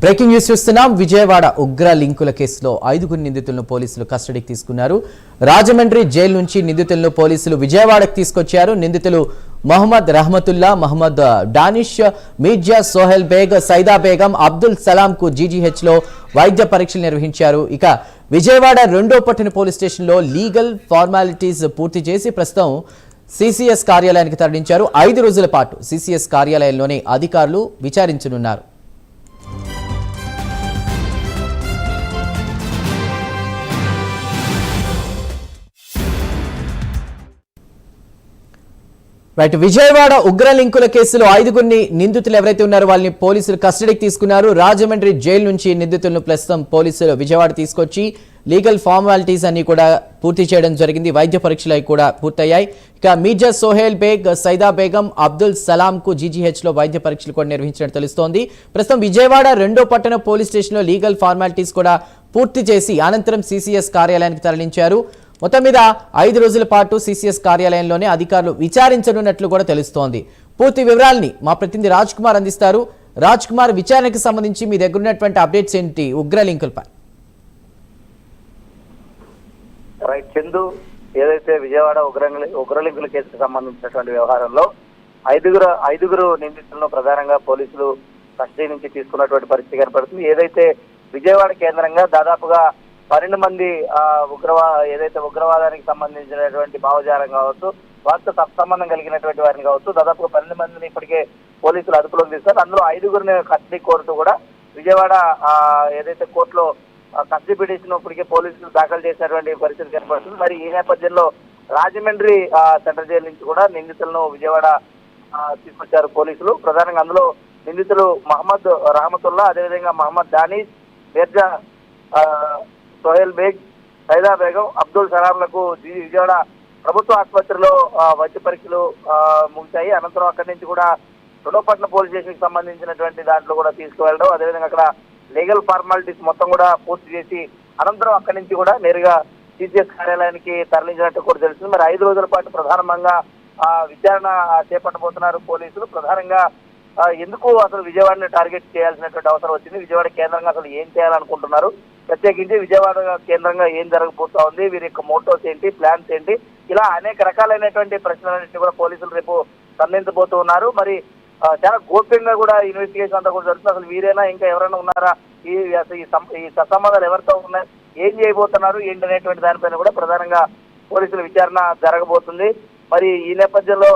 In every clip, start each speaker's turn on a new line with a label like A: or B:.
A: Breaking news చూస్తున్నాం. విజయవాడ ఉగ్ర లింకుల కేసులో 5 నిందితులను పోలీసులు కస్టడీకి తీసుకున్నారు. రాజమండ్రి జైలు నుంచి నిందితులను పోలీసులు విజయవాడకు తీసుకొచ్చారు. నిందితులు మహమ్మద్ రహమతుల్లా, మహమ్మద్ డానిష్, మీర్జా సోహెల్ బేగ్, సైదా బేగం, అబ్దుల్ సలాం కు జీజీహెచ్ లో వైద్య పరీక్షలు నిర్వహించారు. ఇక విజయవాడ 2వ పట్టణ పోలీస్ స్టేషన్లో లీగల్ ఫార్మాలిటీస్ పూర్తి చేసి ప్రస్తుతం సిసిఎస్ కార్యాలయానికి తరలించారు. 5 రోజుల పాటు సిసిఎస్ కార్యాలయంలోనే అధికారులు విచారించనున్నారు. రైట్, విజయవాడ ఉగ్ర లింకుల కేసులో 5 నిందితులు ఎవరైతే ఉన్నారో వాళ్ళని పోలీసులు కస్టడీకి తీసుకున్నారు. రాజమండ్రి జైలు నుంచి నిందితులను ప్రస్తుతం పోలీసులు విజయవాడ తీసుకొచ్చి లీగల్ ఫార్మాలిటీస్ అన్ని కూడా పూర్తి చేయడం జరిగింది. వైద్య పరీక్షలు కూడా పూర్తయ్యాయి. ఇక మీర్జా సోహెల్ బేగ్, సైదా బేగం, అబ్దుల్ సలాం కు జీజీహెచ్ లో వైద్య పరీక్షలు కూడా నిర్వహించినట్టు తెలుస్తోంది. ప్రస్తుతం విజయవాడ 2వ పట్టణ పోలీస్ స్టేషన్ లో లీగల్ ఫార్మాలిటీస్ కూడా పూర్తి చేసి అనంతరం సిసిఎస్ కార్యాలయానికి తరలించారు. మొత్తం మీద 5 రోజుల పాటు సిసిఎస్ కార్యాలయంలోనే అధికారులు విచారించనున్నట్లు కూడా తెలుస్తోంది. పూర్తి వివరాల్ని మా ప్రతినిధి రాజ్ కుమార్ అందిస్తారు. రాజ్ కుమార్, విచారణకు సంబంధించి మీ దగ్గర ఉన్నటువంటి అప్డేట్స్ ఏంటి ఉగ్ర లింకులపై?
B: రైట్ చందు, ఏదైతే విజయవాడ ఉగ్రలింకుల కేసుకు సంబంధించినటువంటి వ్యవహారంలో ఐదుగురు నిందితులను ప్రధానంగా పోలీసులు కస్టడీ నుంచి తీసుకున్నటువంటి పరిస్థితి కనపడుతుంది. ఏదైతే విజయవాడ కేంద్రంగా దాదాపుగా 12 మంది ఏదైతే ఉగ్రవాదానికి సంబంధించినటువంటి భావజాలం కావచ్చు, వారితో సత్సంబంధం కలిగినటువంటి వారిని కావచ్చు, దాదాపుగా 12 మందిని ఇప్పటికే పోలీసులు అదుపులోకి తీస్తారు. అందులో 5గురిని కస్టడీ కోరుతూ కూడా విజయవాడ ఏదైతే కోర్టులో కస్టడీ పిటిషన్ ఇప్పటికే పోలీసులు దాఖలు చేసినటువంటి పరిస్థితి కనపడుతుంది. మరి ఈ నేపథ్యంలో రాజమండ్రి సెంట్రల్ జైలు నుంచి కూడా నిందితులను విజయవాడ తీసుకొచ్చారు పోలీసులు. ప్రధానంగా అందులో నిందితులు మహమ్మద్ రహమతుల్లా, అదేవిధంగా మహమ్మద్ డానిష్, మీర్జా సోహెల్ బేగ్, సైదా బేగం, అబ్దుల్ సలాంలకు విజయవాడ ప్రభుత్వ ఆసుపత్రిలో వైద్య పరీక్షలు ముగిశాయి. అనంతరం అక్కడి నుంచి కూడా 2వ పట్టణ పోలీస్ స్టేషన్ కి సంబంధించినటువంటి దాంట్లో కూడా తీసుకువెళ్ళడం, అదేవిధంగా అక్కడ లీగల్ ఫార్మాలిటీస్ మొత్తం కూడా పూర్తి చేసి అనంతరం అక్కడి నుంచి కూడా నేరుగా సిసిఎస్ కార్యాలయానికి తరలించినట్టు కూడా తెలిసింది. మరి 5 రోజుల పాటు ప్రధానంగా విచారణ చేపట్టబోతున్నారు పోలీసులు. ప్రధానంగా ఎందుకు అసలు విజయవాడని టార్గెట్ చేయాల్సినటువంటి అవసరం వచ్చింది, విజయవాడ కేంద్రంగా అసలు ఏం చేయాలనుకుంటున్నారు, ప్రత్యేకించి విజయవాడ కేంద్రంగా ఏం జరగబోతా ఉంది, వీరి యొక్క మోటోస్ ఏంటి, ప్లాన్స్ ఏంటి, ఇలా అనేక రకాలైనటువంటి ప్రశ్నలన్నింటినీ కూడా పోలీసులు రేపు సంధించబోతూ ఉన్నారు. మరి చాలా గోప్యంగా కూడా ఇన్వెస్టిగేషన్ అంతా కూడా జరుగుతుంది. అసలు వీరైనా ఇంకా ఎవరైనా ఉన్నారా, ఈ సత్సంబంధాలు ఎవరితో ఉన్నాయి, ఏం చేయబోతున్నారు ఏంటి అనేటువంటి దానిపైన కూడా ప్రధానంగా పోలీసుల విచారణ జరగబోతుంది. మరి ఈ నేపథ్యంలో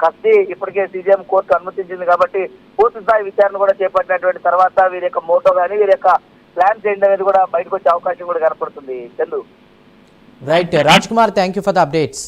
B: కస్టడీ ఇప్పటికే సిజిఎం కోర్టు అనుమతించింది కాబట్టి పూర్తి స్థాయి విచారణ కూడా చేపట్టినటువంటి తర్వాత వీరి యొక్క మోటో కానీ వీరి యొక్క ప్లాన్స్ ఏంటి అనేది కూడా బయటకు వచ్చే అవకాశం కూడా కనపడుతుంది. Chandu.
A: Right Raj Kumar, thank you for the updates.